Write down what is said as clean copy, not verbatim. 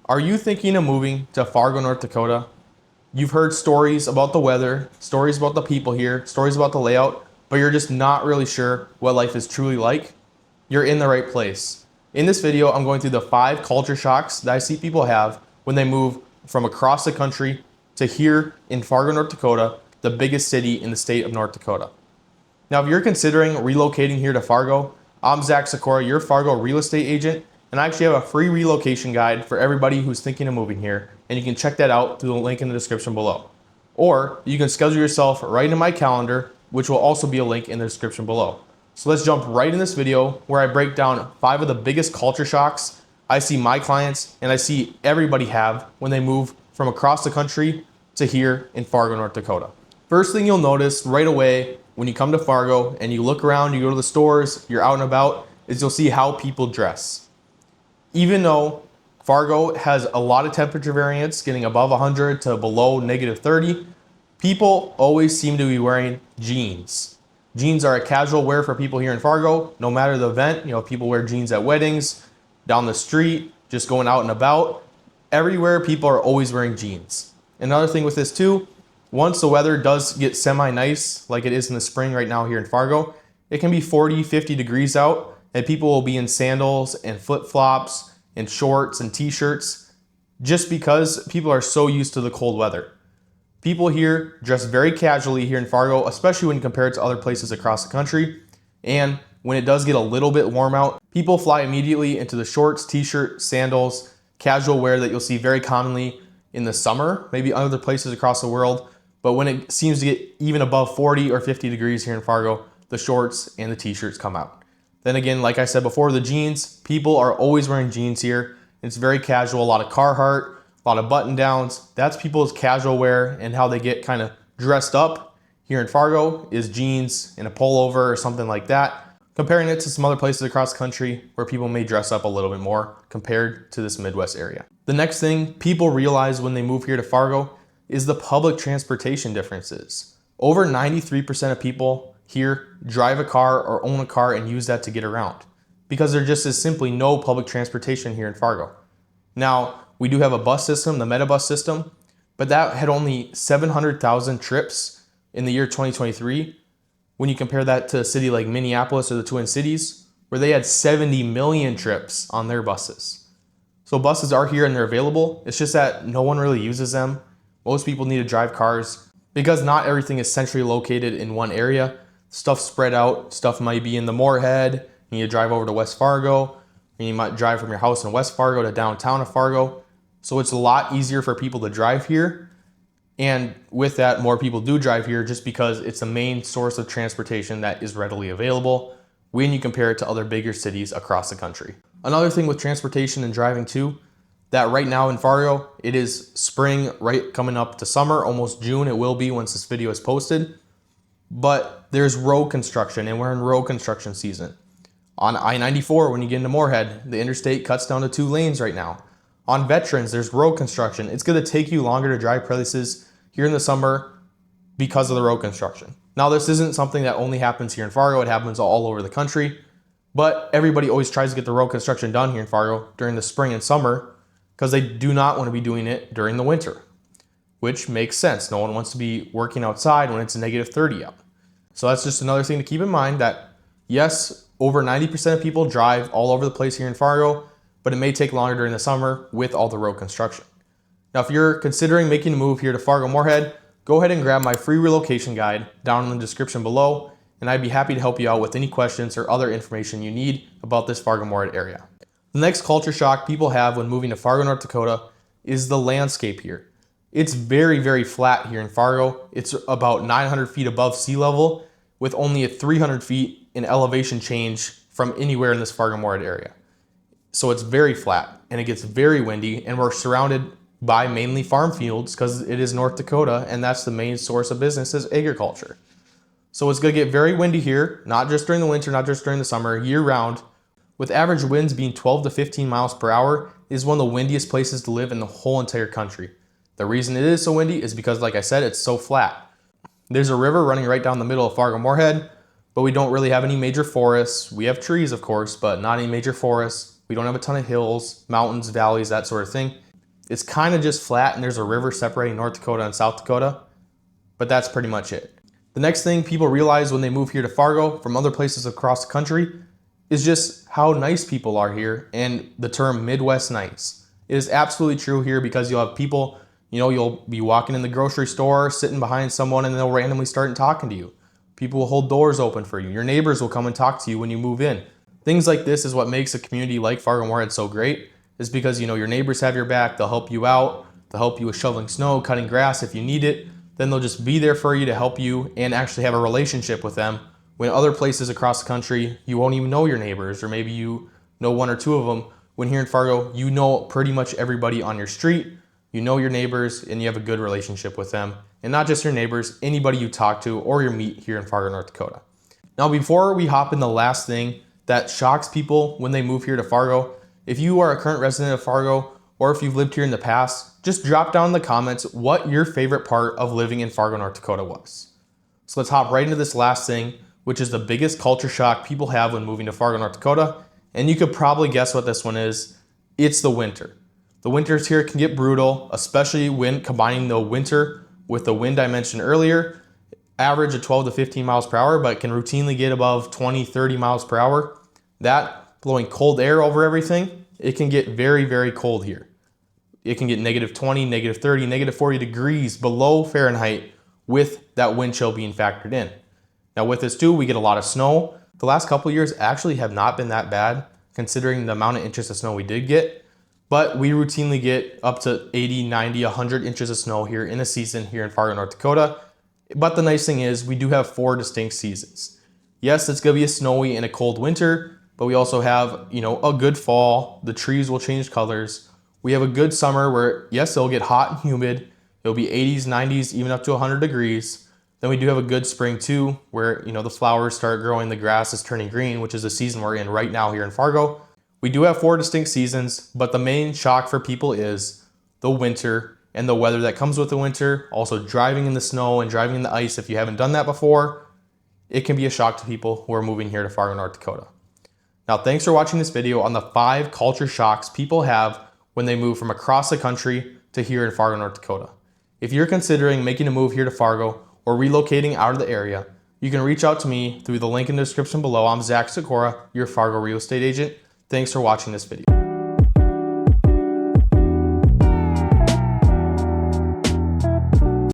Are you thinking of moving to Fargo, North Dakota? You've heard stories about the weather, stories about the people here, stories about the layout, but you're just not really sure what life is truly like? You're in the right place. In this video, I'm going through the 5 culture shocks that I see people have when they move from across the country to here in Fargo, North Dakota, the biggest city in the state of North Dakota. Now, if you're considering relocating here to Fargo, I'm Sykora, your Fargo real estate agent, and I actually have a free relocation guide for everybody who's thinking of moving here, and you can check that out through the link in the description below. Or you can schedule yourself right into my calendar, which will also be a link in the description below. So let's jump right in this video where I break down 5 of the biggest culture shocks I see my clients and I see everybody have when they move from across the country to here in Fargo, North Dakota. First thing you'll notice right away when you come to Fargo and you look around, you go to the stores, you're out and about, is you'll see how people dress. Even though Fargo has a lot of temperature variance, getting above 100 to below -30, people always seem to be wearing jeans. Jeans are a casual wear for people here in Fargo, no matter the event. You know, people wear jeans at weddings, down the street, just going out and about. Everywhere, people are always wearing jeans. Another thing with this too, once the weather does get semi-nice, like it is in the spring right now here in Fargo, it can be 40, 50 degrees out, and people will be in sandals and flip-flops and shorts and t-shirts just because people are so used to the cold weather. People here dress very casually here in Fargo, especially when compared to other places across the country. And when it does get a little bit warm out, people fly immediately into the shorts, t-shirt, sandals, casual wear that you'll see very commonly in the summer, maybe other places across the world. But when it seems to get even above 40 or 50 degrees here in Fargo, the shorts and the t-shirts come out. Then again, like I said before, the jeans, people are always wearing jeans here. It's very casual, a lot of Carhartt, a lot of button downs. That's people's casual wear, and how they get kind of dressed up here in Fargo is jeans and a pullover or something like that. Comparing it to some other places across the country where people may dress up a little bit more compared to this Midwest area. The next thing people realize when they move here to Fargo is the public transportation differences. Over 93% of people here drive a car or own a car and use that to get around because there just is simply no public transportation here in Fargo. Now, we do have a bus system, the Metabus system, but that had only 700,000 trips in the year 2023. When you compare that to a city like Minneapolis or the Twin Cities, where they had 70 million trips on their buses. So buses are here and they're available. It's just that no one really uses them. Most people need to drive cars because not everything is centrally located in one area. Stuff spread out. Stuff might be in the Moorhead. You need to drive over to West Fargo. And you might drive from your house in West Fargo to downtown of Fargo. So it's a lot easier for people to drive here. And with that, more people do drive here just because it's the main source of transportation that is readily available when you compare it to other bigger cities across the country. Another thing with transportation and driving too, that right now in Fargo, it is spring, right coming up to summer, almost June it will be once this video is posted. But there's road construction, and we're in road construction season. On I-94, when you get into Moorhead, the interstate cuts down to 2 lanes right now. On Veterans, there's road construction. It's going to take you longer to drive places here in the summer because of the road construction. Now, this isn't something that only happens here in Fargo. It happens all over the country. But everybody always tries to get the road construction done here in Fargo during the spring and summer because they do not want to be doing it during the winter, which makes sense. No one wants to be working outside when it's -30 out. So that's just another thing to keep in mind, that yes, over 90% of people drive all over the place here in Fargo, but it may take longer during the summer with all the road construction. Now, if you're considering making a move here to Fargo-Moorhead, go ahead and grab my free relocation guide down in the description below, and I'd be happy to help you out with any questions or other information you need about this Fargo-Moorhead area. The next culture shock people have when moving to Fargo, North Dakota is the landscape here. It's very, very flat here in Fargo. It's about 900 feet above sea level with only a 300 feet in elevation change from anywhere in this Fargo-Moorhead area. So it's very flat and it gets very windy, and we're surrounded by mainly farm fields because it is North Dakota, and that's the main source of business is agriculture. So it's going to get very windy here, not just during the winter, not just during the summer, year round, with average winds being 12 to 15 miles per hour. Is one of the windiest places to live in the whole entire country. The reason it is so windy is because, like I said, it's so flat. There's a river running right down the middle of Fargo-Moorhead, but we don't really have any major forests. We have trees, of course, but not any major forests. We don't have a ton of hills, mountains, valleys, that sort of thing. It's kind of just flat and there's a river separating North Dakota and South Dakota, but that's pretty much it. The next thing people realize when they move here to Fargo from other places across the country is just how nice people are here, and the term Midwest nice. It is absolutely true here because you'll have people, you'll be walking in the grocery store, sitting behind someone, and they'll randomly start talking to you. People will hold doors open for you. Your neighbors will come and talk to you when you move in. Things like this is what makes a community like Fargo-Moorhead so great, is because your neighbors have your back. They'll help you out. They'll help you with shoveling snow, cutting grass if you need it. Then they'll just be there for you to help you and actually have a relationship with them. When other places across the country, you won't even know your neighbors, or maybe you know one or two of them. When here in Fargo, you know pretty much everybody on your street. You know your neighbors and you have a good relationship with them. And not just your neighbors, anybody you talk to or you meet here in Fargo, North Dakota. Now, before we hop in the last thing that shocks people when they move here to Fargo, if you are a current resident of Fargo or if you've lived here in the past, just drop down in the comments what your favorite part of living in Fargo, North Dakota was. So let's hop right into this last thing, which is the biggest culture shock people have when moving to Fargo, North Dakota. And you could probably guess what this one is. It's the winter. The winters here can get brutal, especially when combining the winter with the wind I mentioned earlier. Average of 12 to 15 miles per hour, but can routinely get above 20, 30 miles per hour. That blowing cold air over everything, it can get very, very cold here. It can get negative 20, negative 30, negative 40 degrees below Fahrenheit with that wind chill being factored in. Now with this too, we get a lot of snow. The last couple of years actually have not been that bad considering the amount of inches of snow we did get, but we routinely get up to 80, 90, 100 inches of snow here in a season here in Fargo, North Dakota. But the nice thing is we do have 4 distinct seasons. Yes, it's gonna be a snowy and a cold winter, but we also have, a good fall. The trees will change colors. We have a good summer where, yes, it'll get hot and humid. It'll be 80s, 90s, even up to 100 degrees. Then we do have a good spring too, where, the flowers start growing, the grass is turning green, which is the season we're in right now here in Fargo. We do have 4 distinct seasons, but the main shock for people is the winter and the weather that comes with the winter. Also driving in the snow and driving in the ice. If you haven't done that before, it can be a shock to people who are moving here to Fargo, North Dakota. Now, thanks for watching this video on the 5 culture shocks people have when they move from across the country to here in Fargo, North Dakota. If you're considering making a move here to Fargo or relocating out of the area, you can reach out to me through the link in the description below. I'm Sykora, your Fargo real estate agent. Thanks for watching this video.